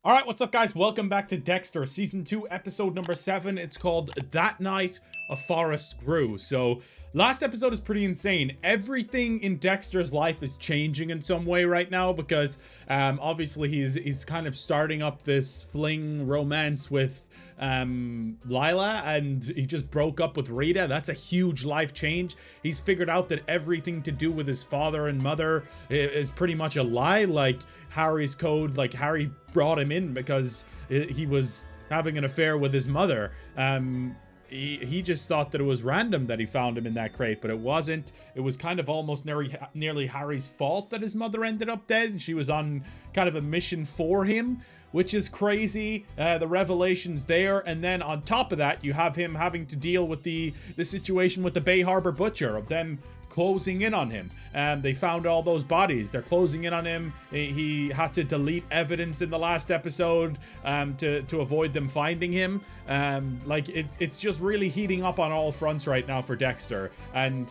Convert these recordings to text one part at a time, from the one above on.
All right, what's up, guys? Welcome back to Dexter, Season 2, Episode number 7. It's called That Night a Forest Grew. So, last episode is pretty insane. Everything in Dexter's life is changing in some way right now because, obviously, he's kind of starting up this fling romance with Lila, and he just broke up with Rita. That's a huge life change. He's figured out that everything to do with his father and mother is pretty much a lie. Like Harry's code, like Harry brought him in because he was having an affair with his mother. He just thought that it was random that he found him in that crate, but it wasn't. It was kind of almost nearly Harry's fault that his mother ended up dead, and she was on kind of a mission for him, which is crazy. The revelations there, and then on top of that, you have him having to deal with the situation with the Bay Harbor Butcher, of them closing in on him. They found all those bodies. They're closing in on him. He had to delete evidence in the last episode to avoid them finding him. Like it's just really heating up on all fronts right now for Dexter, and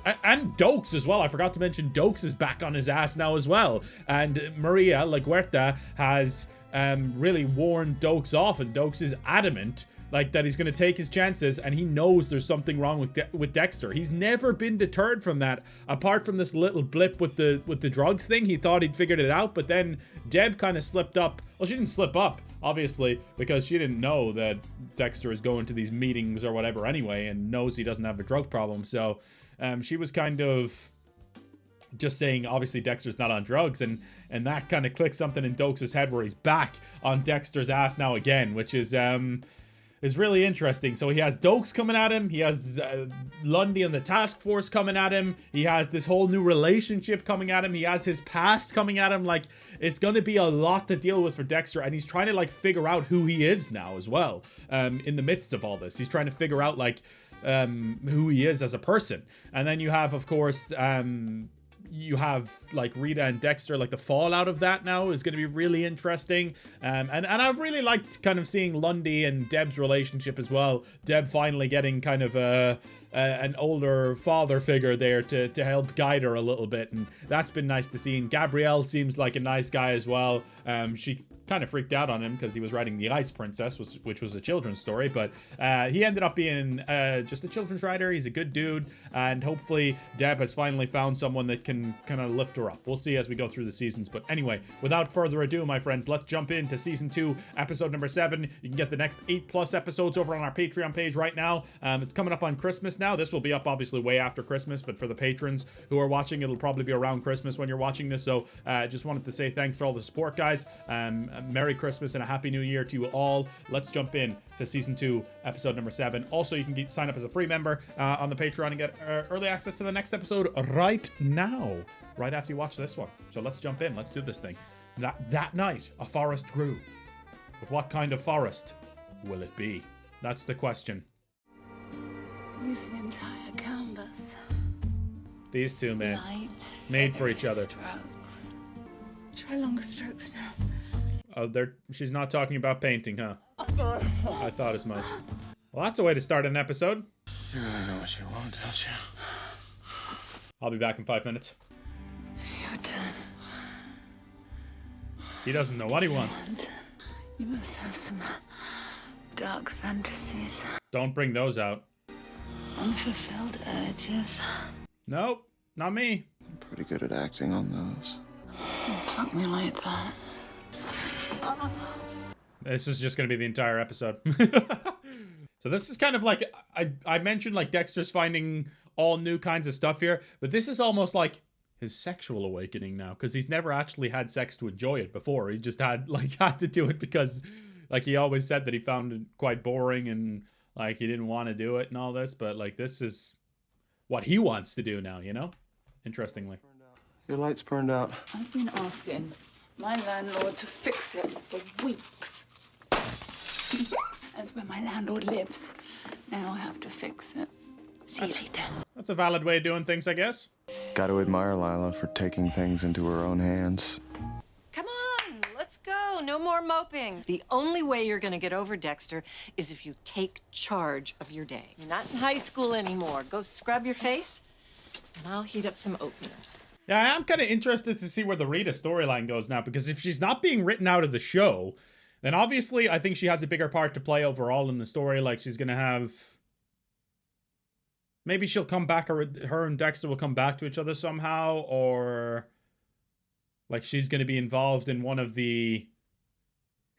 Dokes as well. I forgot to mention Dokes is back on his ass now as well, and Maria Laguerta has really warned Dokes off, and Dokes is adamant like that he's going to take his chances, and he knows there's something wrong with Dexter. He's never been deterred from that, apart from this little blip with the drugs thing. He thought he'd figured it out, but then Deb kind of slipped up. Well, she didn't slip up, obviously, because she didn't know that Dexter is going to these meetings or whatever anyway, and knows he doesn't have a drug problem. So she was kind of just saying, obviously, Dexter's not on drugs, and that kind of clicked something in Dokes' head where he's back on Dexter's ass now again, which is really interesting. So he has Dokes coming at him. He has Lundy and the task force coming at him. He has this whole new relationship coming at him. He has his past coming at him. Like, it's going to be a lot to deal with for Dexter, and he's trying to, like, figure out who he is now as well. In the midst of all this, he's trying to figure out, like, who he is as a person. And then you have, of course, you have like Rita and Dexter, like the fallout of that now is going to be really interesting. And I've really liked kind of seeing Lundy and Deb's relationship as well. Deb finally getting kind of an older father figure there to help guide her a little bit, and that's been nice to see. And Gabrielle seems like a nice guy as well. She kind of freaked out on him because he was writing The Ice Princess, which was a children's story, but he ended up being just a children's writer. He's a good dude, and hopefully Deb has finally found someone that can kind of lift her up. We'll see as we go through the seasons, but anyway, without further ado, my friends, let's jump into Season 2, Episode number 7. You can get the next 8+ episodes over on our Patreon page right now. It's coming up on Christmas now. This will be up obviously way after Christmas, but for the patrons who are watching, it'll probably be around Christmas when you're watching this, so just wanted to say thanks for all the support, guys. Merry Christmas and a Happy New Year to you all. Let's jump in to Season 2, Episode number 7. Also, you can sign up as a free member on the Patreon and get early access to the next episode right now, right after you watch this one. So let's jump in. Let's do this thing. That night, a forest grew. But what kind of forest will it be? That's the question. Use the entire canvas. These two, man, Light, made for each other. Strokes. Try longer strokes now. Oh, she's not talking about painting, huh? I thought as much. Well, that's a way to start an episode. You really know what you want, don't you? I'll be back in 5 minutes. Your turn. He doesn't know what he wants. You must have some dark fantasies. Don't bring those out. Unfulfilled urges. Nope, not me. I'm pretty good at acting on those. Oh, fuck me like that. This is just going to be the entire episode. So this is kind of like, I mentioned like Dexter's finding all new kinds of stuff here, but this is almost like his sexual awakening now, because he's never actually had sex to enjoy it before. He just had to do it because like he always said that he found it quite boring and like he didn't want to do it and all this, but like this is what he wants to do now, you know? Interestingly. Your light's burned out. I've been asking my landlord to fix it for weeks. That's where my landlord lives. Now I have to fix it. See you later. That's a valid way of doing things, I guess. Got to admire Lila for taking things into her own hands. Come on, let's go. No more moping. The only way you're gonna get over Dexter is if you take charge of your day. You're not in high school anymore. Go scrub your face, and I'll heat up some oatmeal. Yeah, I'm kind of interested to see where the Rita storyline goes now, because if she's not being written out of the show, then obviously I think she has a bigger part to play overall in the story. Like, she's gonna have... Maybe she'll come back, or her and Dexter will come back to each other somehow, or... Like, she's gonna be involved in one of the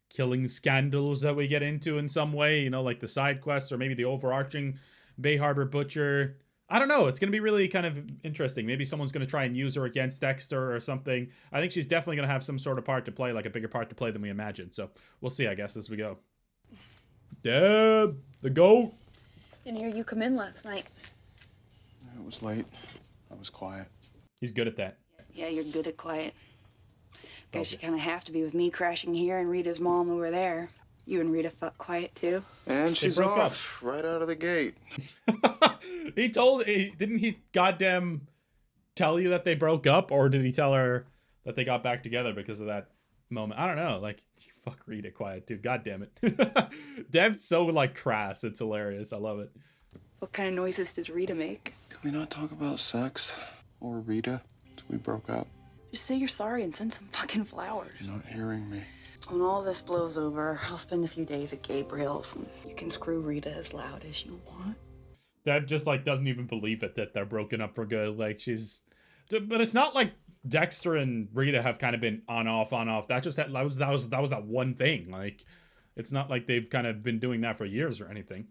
killing scandals that we get into in some way, you know, like the side quests, or maybe the overarching Bay Harbor Butcher. I don't know. It's going to be really kind of interesting. Maybe someone's going to try and use her against Dexter or something. I think she's definitely going to have some sort of part to play, like a bigger part to play than we imagined. So we'll see, I guess, as we go. Deb, the goat. Didn't hear you come in last night. It was late. I was quiet. He's good at that. Yeah, you're good at quiet. Guess you kind of have to be with me crashing here and Rita's mom over there. You and Rita fuck quiet too. And she's broke off right out of the gate. Didn't he goddamn tell you that they broke up, or did he tell her that they got back together because of that moment? I don't know. Like, you fuck Rita quiet too. God damn it. Deb's so like crass. It's hilarious. I love it. What kind of noises does Rita make? Can we not talk about sex or Rita until we broke up? Just say you're sorry and send some fucking flowers. You're not hearing me. When all this blows over, I'll spend a few days at Gabriel's and you can screw Rita as loud as you want. Deb just like doesn't even believe it that they're broken up for good. Like, but it's not like Dexter and Rita have kind of been on off. That was that one thing. Like, it's not like they've kind of been doing that for years or anything.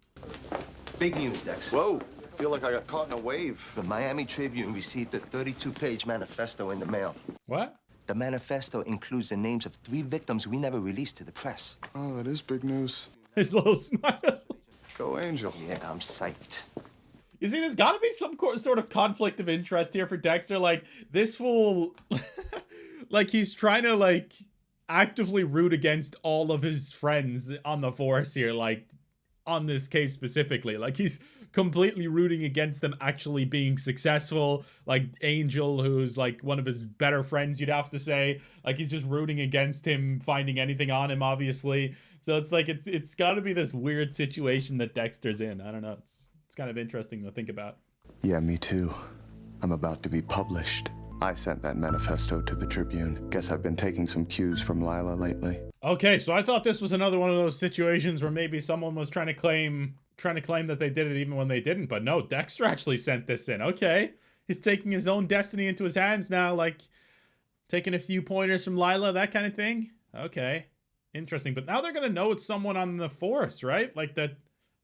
Big news, Dex. Whoa, I feel like I got caught in a wave. The Miami Tribune received a 32-page manifesto in the mail. What? The manifesto includes the names of 3 victims we never released to the press. Oh, that is big news. His little smile. Go Angel. Yeah, I'm psyched. You see, there's got to be some sort of conflict of interest here for Dexter. Like, this fool, like, he's trying to, like, actively root against all of his friends on the force here, like, on this case specifically. Like, he's completely rooting against them actually being successful. Like, Angel, who's, like, one of his better friends, you'd have to say. Like, he's just rooting against him, finding anything on him, obviously. So it's like, it's got to be this weird situation that Dexter's in. I don't know. It's kind of interesting to think about. Yeah, me too. I'm about to be published. I sent that manifesto to the Tribune. Guess I've been taking some cues from Lila lately. Okay, so I thought this was another one of those situations where maybe someone was trying to claim that they did it even when they didn't. But no, Dexter actually sent this in. Okay. He's taking his own destiny into his hands now, like taking a few pointers from Lila, that kind of thing. Okay. Interesting. But now they're going to know it's someone on the force, right? Like, that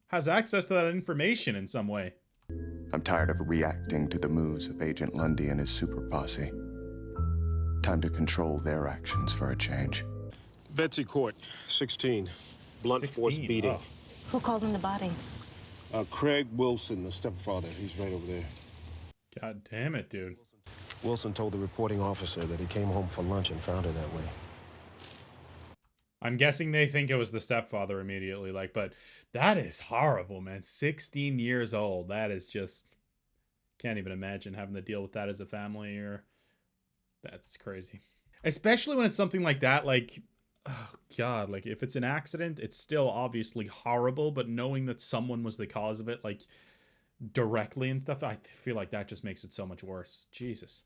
has access to that information in some way. I'm tired of reacting to the moves of Agent Lundy and his super posse. Time to control their actions for a change. Betsy Court, 16. Blunt 16, force beating. oh. Who called in the body? Craig Wilson, the stepfather. He's right over there. God damn it, dude. Wilson told the reporting officer that he came home for lunch and found her that way. I'm guessing they think it was the stepfather immediately, like, but that is horrible, man. 16 years old. That is just, can't even imagine having to deal with that as a family, or that's crazy. Especially when it's something like that, like, oh God, like, if it's an accident, it's still obviously horrible, but knowing that someone was the cause of it, like, directly and stuff, I feel like that just makes it so much worse. Jesus.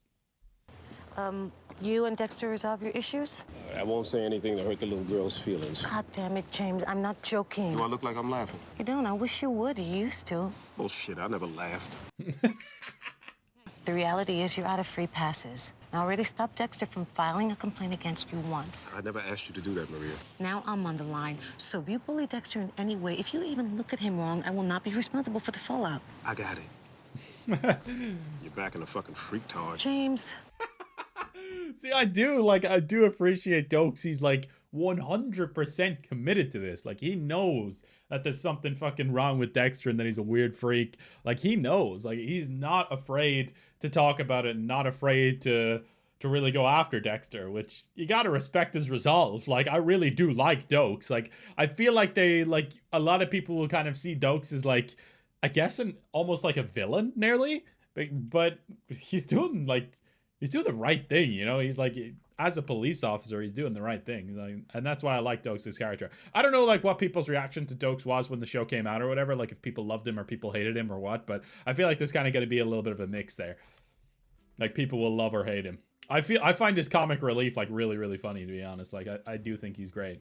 You and Dexter resolve your issues? I won't say anything to hurt the little girl's feelings. God damn it, James. I'm not joking. Do I look like I'm laughing? You don't. I wish you would. You used to. Bullshit, I never laughed. The reality is you're out of free passes. I already stopped Dexter from filing a complaint against you once. I never asked you to do that, Maria. Now I'm on the line. So if you bully Dexter in any way, if you even look at him wrong, I will not be responsible for the fallout. I got it. You're back in the fucking freak-tard. James. See, I do appreciate Dokes. He's like 100% committed to this. Like, he knows that there's something fucking wrong with Dexter and that he's a weird freak. Like, he knows. Like, he's not afraid to talk about it and not afraid to really go after Dexter, which you gotta respect his resolve. Like, I really do like Dokes. Like, I feel like a lot of people will kind of see Dokes as, like, I guess almost like a villain, nearly. But he's doing the right thing, you know? He's like, as a police officer, he's doing the right thing. Like, and that's why I like Dokes' character. I don't know, like, what people's reaction to Dokes was when the show came out or whatever, like, if people loved him or people hated him or what, but I feel like there's kind of going to be a little bit of a mix there. Like, people will love or hate him. I find his comic relief, like, really, really funny, to be honest. Like, I do think he's great.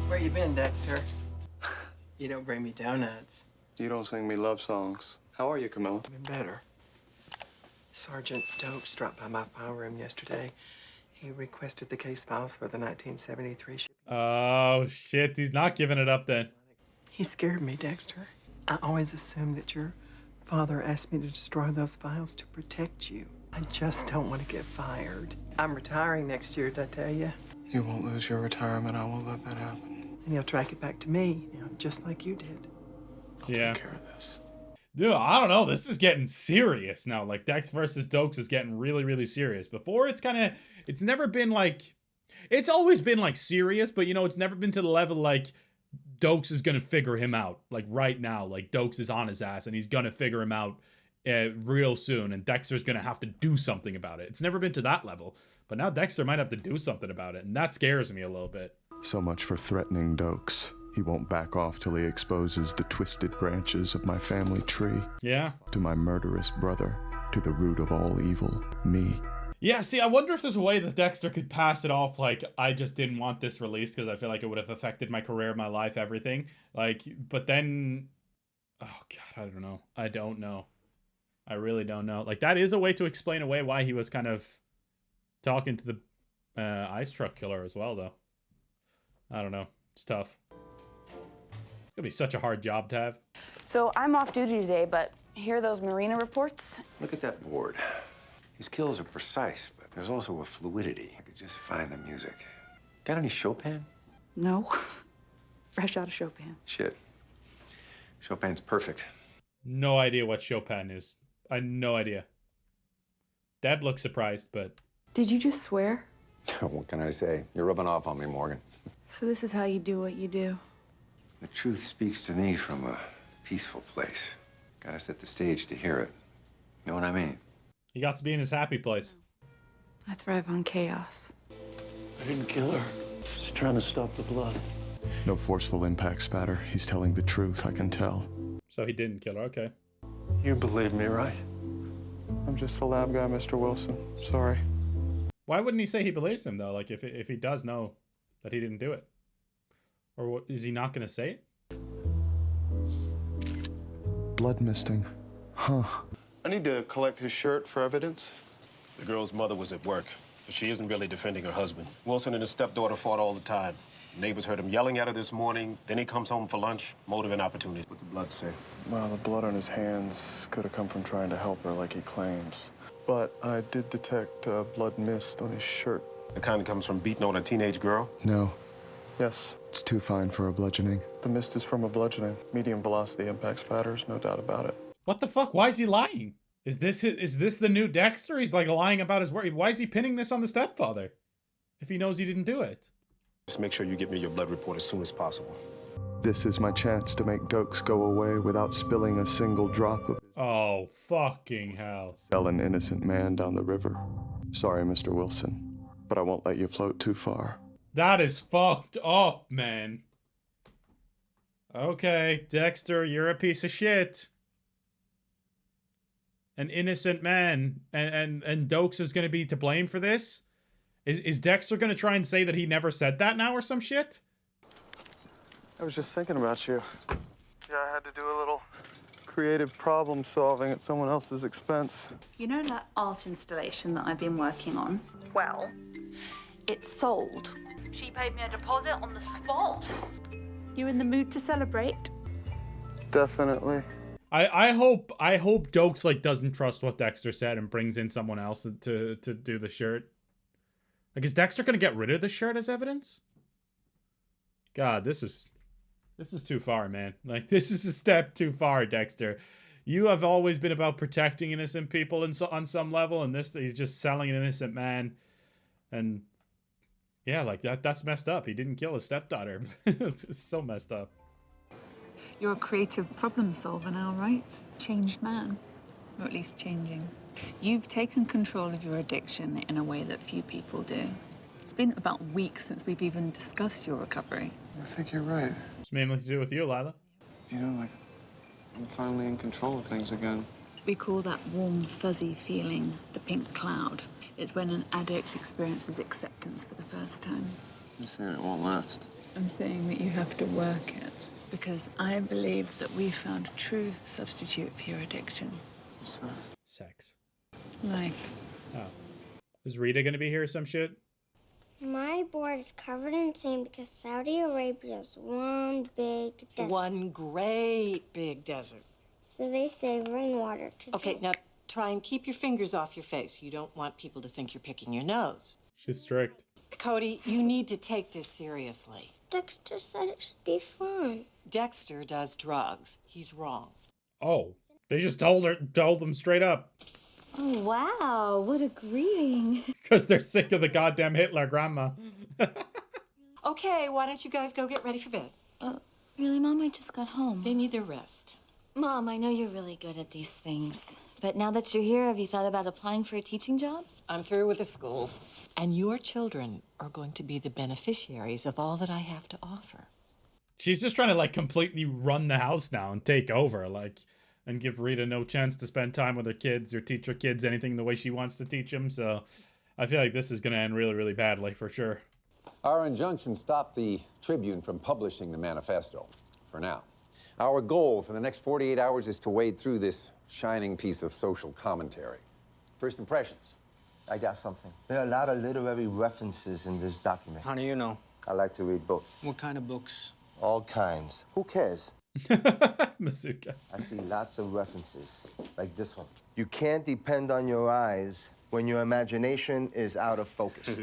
Where you been, Dexter? You don't bring me donuts. You don't sing me love songs. How are you, Camilla? Been better. Sergeant Dokes dropped by my file room yesterday. He requested the case files for the 1973 ship. Oh, shit. He's not giving it up then. He scared me, Dexter. I always assumed that your father asked me to destroy those files to protect you. I just don't want to get fired. I'm retiring next year, did I tell you? You won't lose your retirement. I won't let that happen. And he'll track it back to me, just like you did. I'll take care of this. Dude, I don't know. This is getting serious now. Like, Dex versus Dokes is getting really, really serious. Before, it's never been like, it's always been like serious, but it's never been to the level like Dokes is gonna figure him out. Like right now, like Dokes is on his ass and he's gonna figure him out real soon, and Dexter's gonna have to do something about it. It's never been to that level, but now Dexter might have to do something about it, and that scares me a little bit. So much for threatening Dokes. He won't back off till he exposes the twisted branches of my family tree. Yeah. To my murderous brother, to the root of all evil, me. Yeah, see, I wonder if there's a way that Dexter could pass it off like, I just didn't want this released because I feel like it would have affected my career, my life, everything. Like, but then, oh God, I don't know. I don't know. I really don't know. Like, that is a way to explain away why he was kind of talking to the ice truck killer as well, though. I don't know. It's tough. It'll be such a hard job to have. So I'm off duty today, but hear those marina reports? Look at that board. His kills are precise, but there's also a fluidity. I could just find the music. Got any Chopin? No. Fresh out of Chopin. Shit. Chopin's perfect. No idea what Chopin is. I had no idea. Deb looks surprised, but... Did you just swear? What can I say? You're rubbing off on me, Morgan. So this is how you do what you do. The truth speaks to me from a peaceful place. Gotta set the stage to hear it. Know what I mean? He got to be in his happy place. I thrive on chaos. I didn't kill her. Just trying to stop the blood. No forceful impact spatter. He's telling the truth, I can tell. So he didn't kill her, okay. You believe me, right? I'm just a lab guy, Mr. Wilson. Sorry. Why wouldn't he say he believes him, though? Like, if he does know that he didn't do it? Or what, is he not going to say it? Blood misting. Huh. I need to collect his shirt for evidence. The girl's mother was at work, but she isn't really defending her husband. Wilson and his stepdaughter fought all the time. Neighbors heard him yelling at her this morning. Then he comes home for lunch. Motive and opportunity. What the blood say? Well, the blood on his hands could have come from trying to help her like he claims. But I did detect blood mist on his shirt. The kind that comes from beating on a teenage girl? No. Yes. It's too fine for a bludgeoning. The mist is from a bludgeoning. Medium velocity impact spatters, no doubt about it. What the fuck? Why is he lying? Is this the new Dexter? He's like lying about his work. Why is he pinning this on the stepfather? If he knows he didn't do it. Just make sure you get me your blood report as soon as possible. This is my chance to make Dokes go away without spilling a single drop of Oh, fucking hell. Sell an innocent man down the river. Sorry, Mr. Wilson, but I won't let you float too far. That is fucked up, man. Okay, Dexter, you're a piece of shit. An innocent man, and Dokes is gonna be to blame for this? Is Dexter gonna try and say that he never said that now or some shit? I was just thinking about you. Yeah, I had to do a little creative problem solving at someone else's expense. You know that art installation that I've been working on? Well, it's sold. She paid me a deposit on the spot. You in the mood to celebrate? Definitely. I hope Dokes like doesn't trust what Dexter said and brings in someone else to do the shirt. Like, is Dexter gonna get rid of the shirt as evidence? God, this is too far, man. Like, this is a step too far, Dexter. You have always been about protecting innocent people on some level, and he's just selling an innocent man. And yeah, like that's messed up. He didn't kill his stepdaughter. It's so messed up. You're a creative problem solver now, right? Changed man. Or at least changing. You've taken control of your addiction in a way that few people do. It's been about weeks since we've even discussed your recovery. I think you're right. It's mainly to do with you, Lila. You know, like, I'm finally in control of things again. We call that warm, fuzzy feeling the pink cloud. It's when an addict experiences acceptance for the first time. You're saying it won't last. I'm saying that you have to work it. Because I believe that we found a true substitute for your addiction. What's that? Sex. Like, Oh. Is Rita gonna be here or some shit? My board is covered in sand because Saudi Arabia is one big desert. One great big desert. So they save rainwater to Okay, drink. now try and keep your fingers off your face. You don't want people to think you're picking your nose. She's strict. Cody, you need to take this seriously. Dexter said it should be fun. Dexter does drugs. He's wrong. Oh, they just told them straight up. Oh, wow. What a greeting. Because they're sick of the goddamn Hitler grandma. Okay, why don't you guys go get ready for bed? Really, Mom? I just got home. They need their rest. Mom, I know you're really good at these things. But now that you're here, have you thought about applying for a teaching job? I'm through with the schools. And your children are going to be the beneficiaries of all that I have to offer. She's just trying to, like, completely run the house now and take over, like, and give Rita no chance to spend time with her kids or teach her kids anything the way she wants to teach them. So I feel like this is going to end really, really badly for sure. Our injunction stopped the Tribune from publishing the manifesto, for now. Our goal for the next 48 hours is to wade through this shining piece of social commentary. First impressions. I got something. There are a lot of literary references in this document. How do you know? I like to read books. What kind of books? All kinds. Who cares? Masuka. I see lots of references, like this one. You can't depend on your eyes when your imagination is out of focus.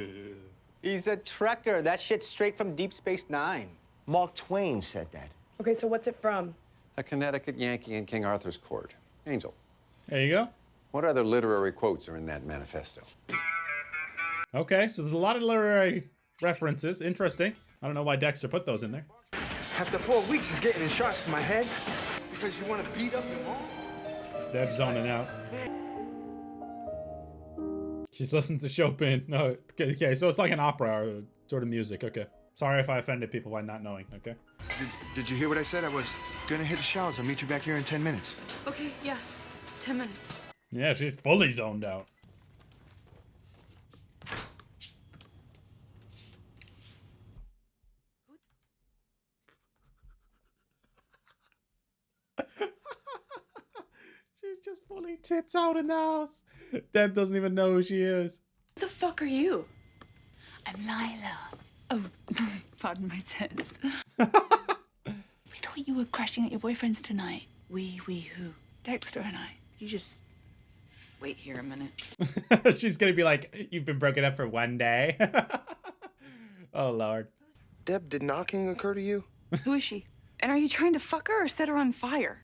He's a trekker. That shit's straight from Deep Space Nine. Mark Twain said that. Okay, so what's it from? A Connecticut Yankee in King Arthur's court. Angel, There you go. what other literary quotes are in that manifesto? Okay, so there's a lot of literary references. Interesting. I don't know why Dexter put those in there. After 4 weeks, it's getting in shots to my head. Because you want to beat up your mom? Deb's zoning out. She's listening to Chopin. No, okay, so it's like an opera or sort of music. Okay. Sorry if I offended people by not knowing, okay? Did you hear what I said? I was gonna hit the showers. I'll meet you back here in 10 minutes. Okay, yeah. 10 minutes. Yeah, she's fully zoned out. She's just fully tits out in the house. Deb doesn't even know who she is. Who the fuck are you? I'm Lila. Oh, pardon my tits. We thought you were crashing at your boyfriend's tonight. We who? Dexter and I. You just wait here a minute. She's gonna be like, you've been broken up for one day. Oh, Lord. Deb, did knocking occur to you? Who is she? And are you trying to fuck her or set her on fire?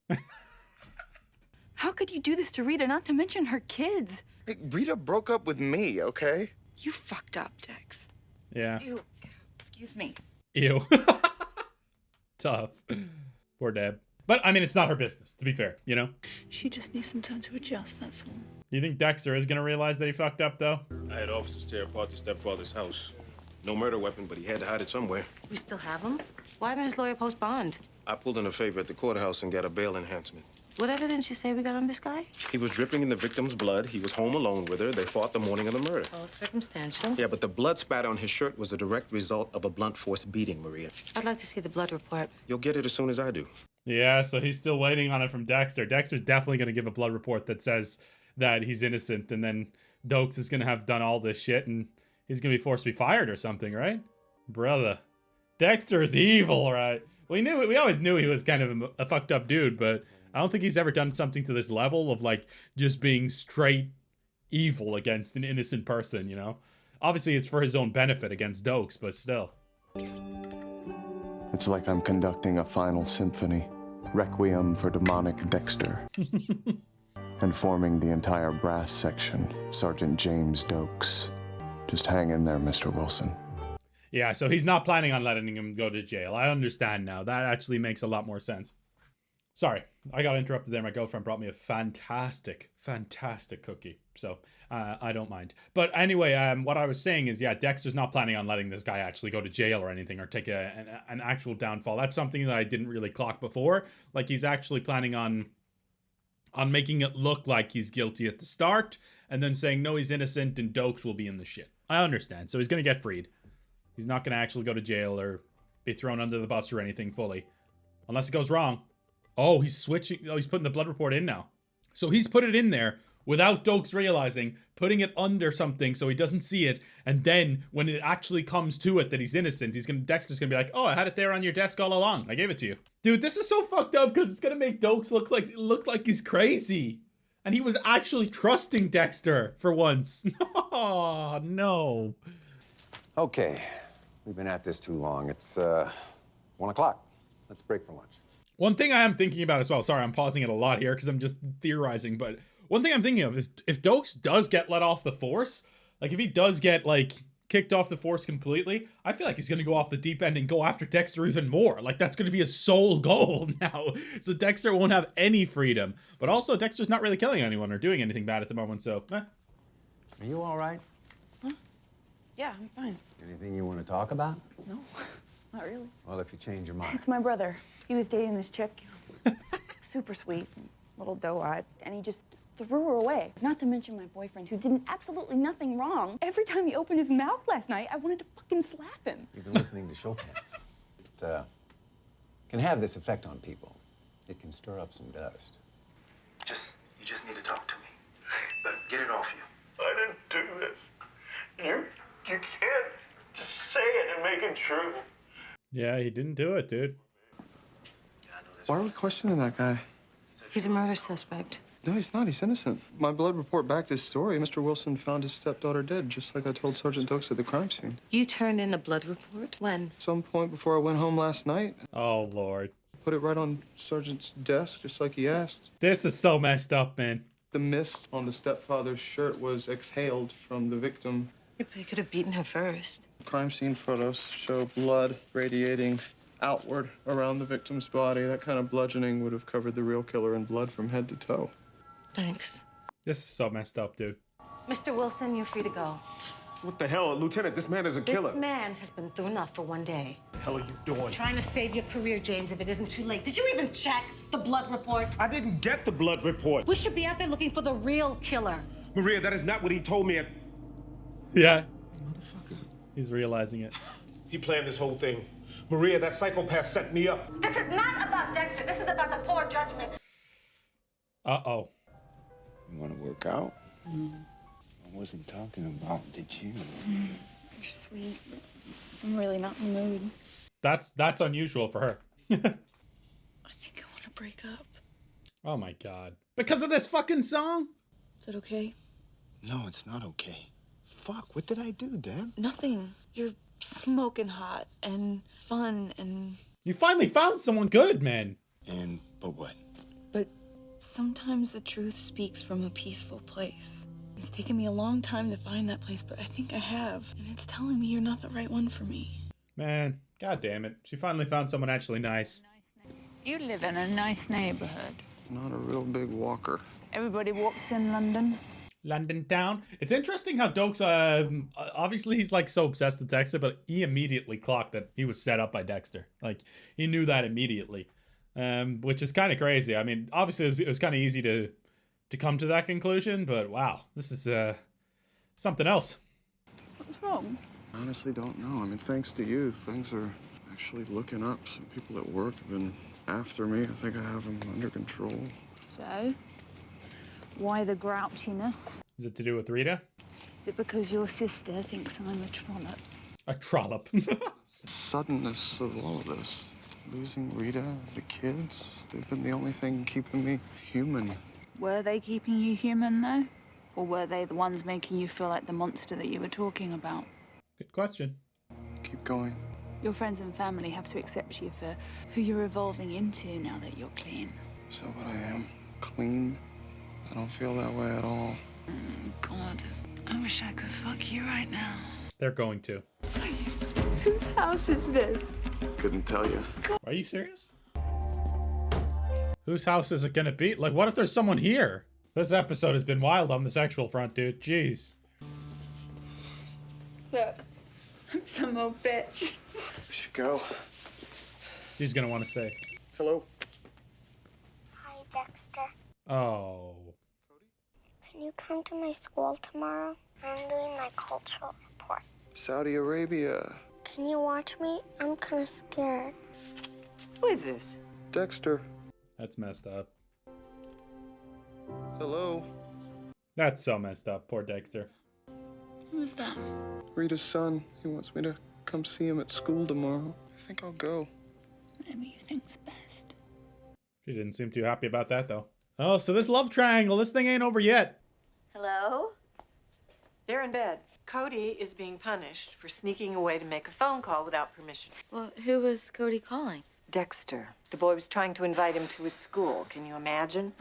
How could you do this to Rita, not to mention her kids? Hey, Rita broke up with me, okay? You fucked up, Dex. Yeah. Ew. Excuse me. Ew. Tough. Poor Deb. But, I mean, it's not her business, to be fair, you know? She just needs some time to adjust, that's all. You think Dexter is gonna realize that he fucked up, though? I had officers tear apart the stepfather's house. No murder weapon, but he had to hide it somewhere. We still have him? Why didn't his lawyer post bond? I pulled in a favor at the courthouse and got a bail enhancement. What evidence you say we got on this guy? He was dripping in the victim's blood. He was home alone with her. They fought the morning of the murder. Oh, circumstantial. Yeah, but the blood spatter on his shirt was a direct result of a blunt force beating, Maria. I'd like to see the blood report. You'll get it as soon as I do. Yeah, so he's still waiting on it from Dexter. Dexter's definitely gonna give a blood report that says that he's innocent, and then Dokes is gonna have done all this shit, and he's gonna be forced to be fired or something, right? Brother. Dexter is evil, right? We always knew he was kind of a fucked up dude, but I don't think he's ever done something to this level of, like, just being straight evil against an innocent person, you know? Obviously, it's for his own benefit against Dokes, but still. It's like I'm conducting a final symphony, requiem for demonic Dexter. And forming the entire brass section, Sergeant James Dokes. Just hang in there, Mr. Wilson. Yeah, so he's not planning on letting him go to jail. I understand now. That actually makes a lot more sense. Sorry, I got interrupted there. My girlfriend brought me a fantastic cookie. So I don't mind. But anyway, what I was saying is, yeah, Dexter's not planning on letting this guy actually go to jail or anything or take an actual downfall. That's something that I didn't really clock before. Like, he's actually planning on on making it look like he's guilty at the start, and then saying, no, he's innocent, and Dokes will be in the shit. I understand. So he's going to get freed. He's not going to actually go to jail or be thrown under the bus or anything fully. Unless it goes wrong. Oh, he's switching. Oh, he's putting the blood report in now. So he's put it in there without Dokes realizing, putting it under something so he doesn't see it, and then when it actually comes to it that he's innocent, Dexter's gonna be like, oh, I had it there on your desk all along. I gave it to you. Dude, this is so fucked up because it's gonna make Dokes look like he's crazy. And he was actually trusting Dexter for once. Oh, no. Okay, we've been at this too long. It's 1 o'clock. Let's break for lunch. One thing I am thinking about as well, sorry, I'm pausing it a lot here because I'm just theorizing, but one thing I'm thinking of is if Dokes does get let off the force, like if he does get like kicked off the force completely, I feel like he's going to go off the deep end and go after Dexter even more. Like that's going to be his sole goal now. So Dexter won't have any freedom, but also Dexter's not really killing anyone or doing anything bad at the moment. So, Are you all right? Huh? Yeah, I'm fine. Anything you want to talk about? No, not really. Well, if you change your mind. It's my brother. He was dating this chick, super sweet, little doe-eyed, and he just threw her away. Not to mention my boyfriend, who did absolutely nothing wrong. Every time he opened his mouth last night, I wanted to fucking slap him. You've been listening to Chopin. It can have this effect on people. It can stir up some dust. You just need to talk to me. But get it off you. I didn't do this. You can't just say it and make it true. yeah, he didn't do it, dude. Why are we questioning that guy? He's a murder suspect. No, he's not. He's innocent. My blood report backed his story. Mr. Wilson found his stepdaughter dead, just like I told Sergeant Dokes at the crime scene. You turned in the blood report? When? Some point before I went home last night. Oh, Lord. Put it right on Sergeant's desk, just like he asked. This is so messed up, man. The mist on the stepfather's shirt was exhaled from the victim. They could have beaten her first. Crime scene photos show blood radiating outward around the victim's body. That kind of bludgeoning would have covered the real killer in blood from head to toe. Thanks. This is so messed up, dude. Mr. Wilson, you're free to go. What the hell, Lieutenant? This man is a killer. This man has been through enough for one day. What the hell are you doing? Trying to save your career, James, if it isn't too late. Did you even check the blood report? I didn't get the blood report. We should be out there looking for the real killer. Maria, that is not what he told me. Yeah. Motherfucker. He's realizing it. He planned this whole thing. Maria, that psychopath set me up. This is not about Dexter. This is about the poor judgment. Uh-oh. You want to work out? I wasn't talking about the gym. You're sweet. I'm really not in the mood. That's unusual for her. I think I want to break up. Oh my god. Because of this fucking song? Is that okay? No, it's not okay. Fuck, what did I do, Dad? Nothing. You're smoking hot and fun and... You finally found someone good, man. But what? But sometimes the truth speaks from a peaceful place. It's taken me a long time to find that place, but I think I have. And it's telling me you're not the right one for me. Man, god damn it. She finally found someone actually nice. You live in a nice neighborhood. Not a real big walker. Everybody walks in London. London town. It's interesting how Dokes, obviously he's like so obsessed with Dexter, but he immediately clocked that he was set up by Dexter. Like, he knew that immediately, which is kind of crazy. I mean, obviously it was kind of easy to come to that conclusion, but wow, this is something else. What's wrong? I honestly don't know. I mean, thanks to you, things are actually looking up. Some people at work have been after me. I think I have them under control. So, why the grouchiness? Is it to do with Rita? Is it because your sister thinks I'm a trollop? A trollop. Suddenness of all of this. Losing Rita, the kids, they've been the only thing keeping me human. Were they keeping you human, though? Or were they the ones making you feel like the monster that you were talking about? Good question. Keep going. Your friends and family have to accept you for who you're evolving into now that you're clean. So what I am? Clean? I don't feel that way at all. God, I wish I could fuck you right now. They're going to. Whose house is this? Couldn't tell you. Are you serious? Whose house is it gonna be? Like, what if there's someone here? This episode has been wild on the sexual front, dude. Jeez. Look, I'm some old bitch. We should go. She's gonna want to stay. Hello? Hi, Dexter. Oh. Can you come to my school tomorrow? I'm doing my cultural report. Saudi Arabia. Can you watch me? I'm kind of scared. Who is this? Dexter. That's messed up. Hello. That's so messed up. Poor Dexter. Who's that? Rita's son. He wants me to come see him at school tomorrow. I think I'll go. Whatever you think's best. She didn't seem too happy about that, though. Oh, so this love triangle, this thing ain't over yet. Hello? They're in bed. Cody is being punished for sneaking away to make a phone call without permission. Well, who was Cody calling? Dexter. The boy was trying to invite him to his school. Can you imagine?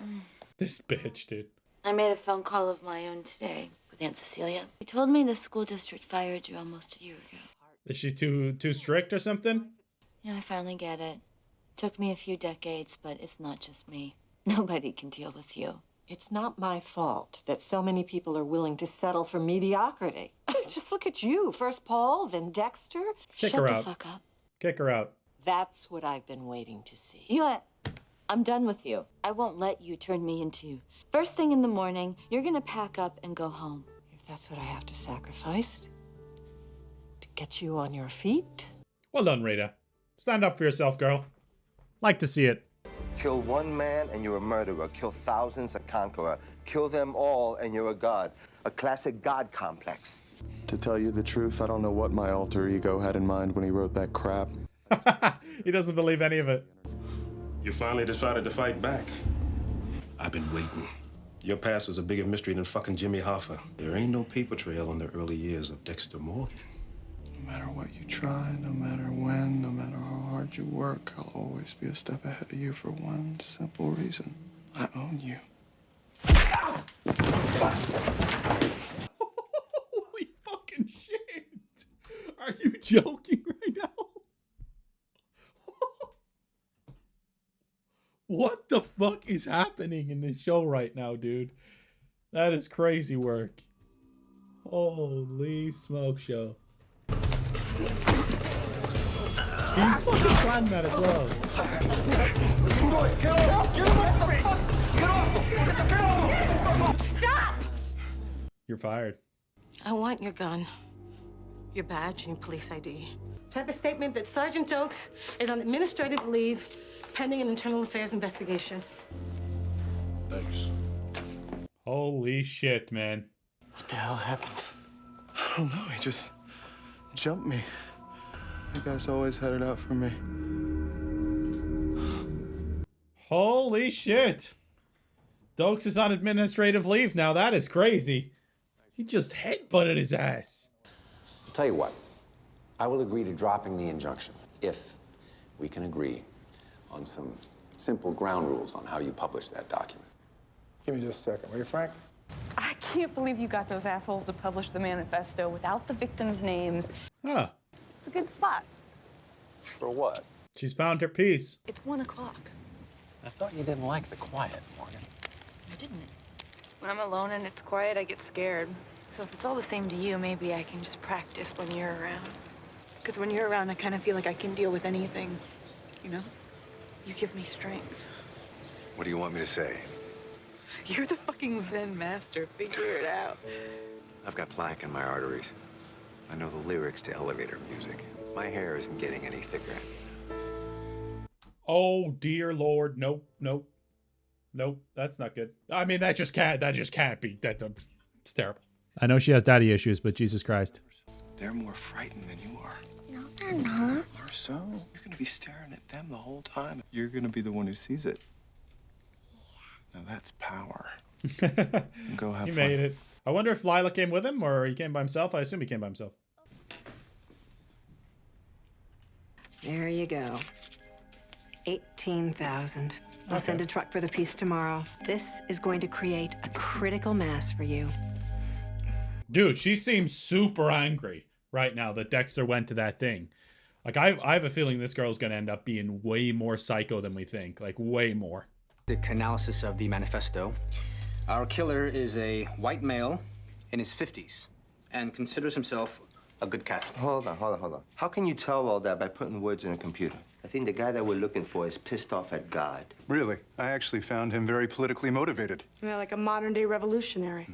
This bitch, dude. I made a phone call of my own today with Aunt Cecilia. She told me the school district fired you almost a year ago. Is she too strict or something? Yeah, I finally get it. Took me a few decades, but it's not just me. Nobody can deal with you. It's not my fault that so many people are willing to settle for mediocrity. Just look at you. First Paul, then Dexter. Kick Shut her the out. fuck up. Kick her out. That's what I've been waiting to see. You know what? I'm done with you. I won't let you turn me into you. First thing in the morning, you're gonna pack up and go home. If that's what I have to sacrifice to get you on your feet. Well done, Rita. Stand up for yourself, girl. Like to see it. Kill one man and you're a murderer. Kill thousands, a conqueror. Kill them all and you're a god. A classic god complex. To tell you the truth, I don't know what my alter ego had in mind when he wrote that crap. He doesn't believe any of it. You finally decided to fight back. I've been waiting. Your past was a bigger mystery than fucking Jimmy Hoffa. There ain't no paper trail on the early years of Dexter Morgan. No matter what you try, no matter when, no matter how hard you work, I'll always be a step ahead of you for one simple reason. I own you. Holy fucking shit! Are you joking right now? What the fuck is happening in this show right now, dude? That is crazy work. Holy smoke show. He fucking planned that as well. Stop! You're fired. I want your gun, your badge, and your police ID. Type a statement that Sergeant Oakes is on administrative leave pending an internal affairs investigation. Thanks. Holy shit, man. What the hell happened? I don't know. He just jumped me. You guys always had it out for me. Holy shit. Dokes is on administrative leave now. That is crazy. He just headbutted his ass. I'll tell you what. I will agree to dropping the injunction if we can agree on some simple ground rules on how you publish that document. Give me just a second, will you, Frank? I can't believe you got those assholes to publish the manifesto without the victims' names. Huh. It's a good spot. For what? She's found her peace. It's 1 o'clock. I thought you didn't like the quiet, Morgan. I didn't. When I'm alone and it's quiet, I get scared. So if it's all the same to you, maybe I can just practice when you're around. Because when you're around, I kind of feel like I can deal with anything, you know? You give me strength. What do you want me to say? You're the fucking Zen master. Figure it out. I've got plaque in my arteries. I know the lyrics to elevator music. My hair isn't getting any thicker. Oh dear Lord. Nope. Nope. Nope. That's not good. I mean, that just can't be. It's terrible. I know she has daddy issues, but Jesus Christ. They're more frightened than you are. No, they're not. Or so. You're gonna be staring at them the whole time. You're gonna be the one who sees it. Now that's power. Go have He fun. made it. I wonder if Lila came with him or he came by himself. I assume he came by himself. There you go. 18,000. I'll send a truck for the piece tomorrow. This is going to create a critical mass for you. Dude, she seems super angry right now that Dexter went to that thing. Like, I have a feeling this girl's gonna end up being way more psycho than we think. Like, way more. The analysis of the manifesto. Our killer is a white male in his 50s and considers himself a good Catholic. Hold on. How can you tell all that by putting words in a computer? I think the guy that we're looking for is pissed off at God. Really? I actually found him very politically motivated. Yeah, like a modern-day revolutionary.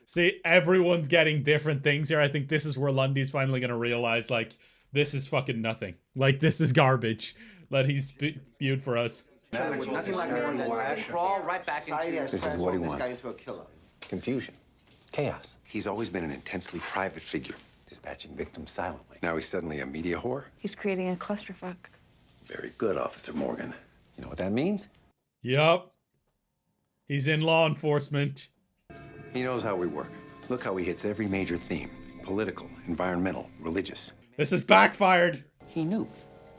See, everyone's getting different things here. I think this is where Lundy's finally going to realize, like, this is fucking nothing. Like, this is garbage that he's spewed for us. Nothing like more crawl right back into This is what he wants. Into a killer. Confusion. Chaos. He's always been an intensely private figure, dispatching victims silently. Now he's suddenly a media whore? He's creating a clusterfuck. Very good, Officer Morgan. You know what that means? Yup. He's in law enforcement. He knows how we work. Look how he hits every major theme. Political, environmental, religious. This is backfired. He knew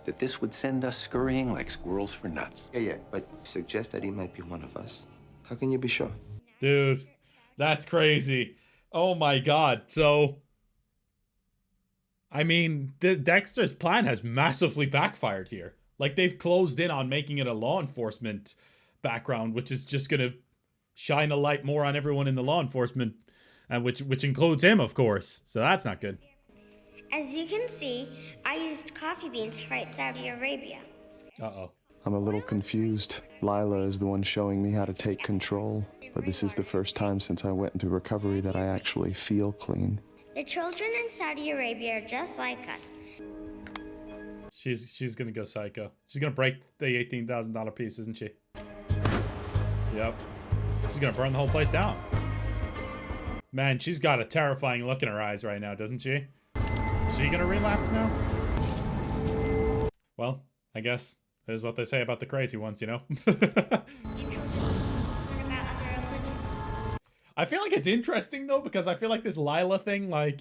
that this would send us scurrying like squirrels for nuts. Yeah, but suggest that he might be one of us. How can you be sure? Dude, that's crazy. Oh my god. So, I mean, Dexter's plan has massively backfired here. Like, they've closed in on making it a law enforcement background, which is just gonna shine a light more on everyone in the law enforcement, which includes him, of course. So that's not good. As you can see, I used coffee beans to fight Saudi Arabia. Uh-oh. I'm a little confused. Lila is the one showing me how to take control, but this is the first time since I went into recovery that I actually feel clean. The children in Saudi Arabia are just like us. She's gonna go psycho. She's gonna break the $18,000 piece, isn't she? Yep. She's gonna burn the whole place down. Man, she's got a terrifying look in her eyes right now, doesn't she? Is she gonna relapse now? Well, I guess here's what they say about the crazy ones, you know? I feel like it's interesting though, because I feel like this Lila thing, like,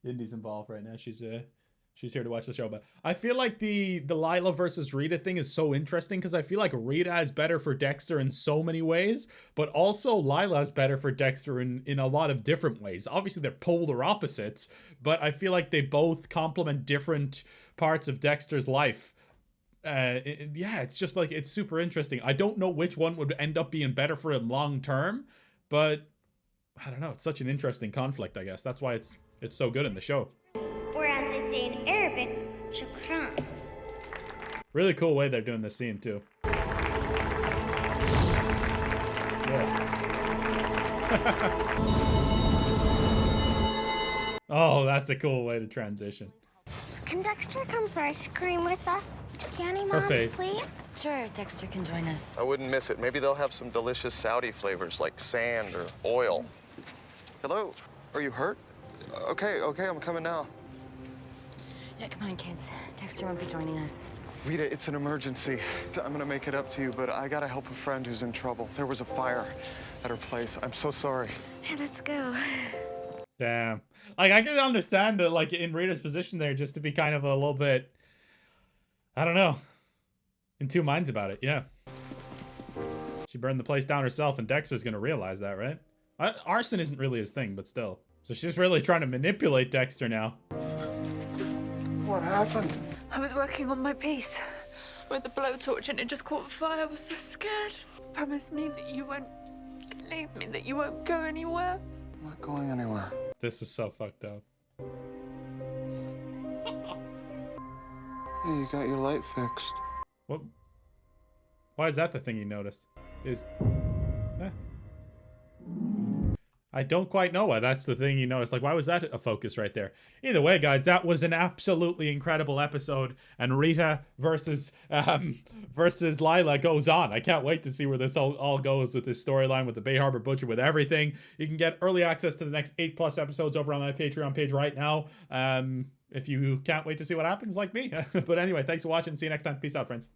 Indy's involved right now. She's here to watch the show, but I feel like the Lila versus Rita thing is so interesting because I feel like Rita is better for Dexter in so many ways, but also Lila is better for Dexter in a lot of different ways. Obviously, they're polar opposites, but I feel like they both complement different parts of Dexter's life. Yeah, it's just like, it's super interesting. I don't know which one would end up being better for him long term, but I don't know. It's such an interesting conflict, I guess. That's why it's so good in the show. Whereas they say in Arabic, shukran. Really cool way they're doing this scene, too. Oh, that's a cool way to transition. Can Dexter come for ice cream with us? Danny, Her Mom, face. please? Sure, Dexter can join us. I wouldn't miss it. Maybe they'll have some delicious Saudi flavors like sand or oil. Hello? Are you hurt? Okay, I'm coming now. Yeah, come on, kids. Dexter won't be joining us. Rita, it's an emergency. I'm gonna make it up to you, but I gotta help a friend who's in trouble. There was a fire at her place. I'm so sorry. Hey, let's go. Damn. Like, I can understand it, like, in Rita's position there, just to be kind of a little bit, I don't know, in two minds about it, yeah. She burned the place down herself, and Dexter's gonna realize that, right? Arson isn't really his thing, but still. So she's really trying to manipulate Dexter now. What happened? I was working on my piece with the blowtorch and it just caught fire. I was so scared. Promise me that you won't leave me, that you won't go anywhere. I'm not going anywhere. This is so fucked up. Hey, you got your light fixed. What? Why is that the thing you noticed? I don't quite know why that's the thing you noticed. Like, why was that a focus right there? Either way, guys, that was an absolutely incredible episode. And Rita versus Lila goes on. I can't wait to see where this all goes with this storyline, with the Bay Harbor Butcher, with everything. You can get early access to the next 8+ episodes over on my Patreon page right now. If you can't wait to see what happens, like me. But anyway, thanks for watching. See you next time. Peace out, friends.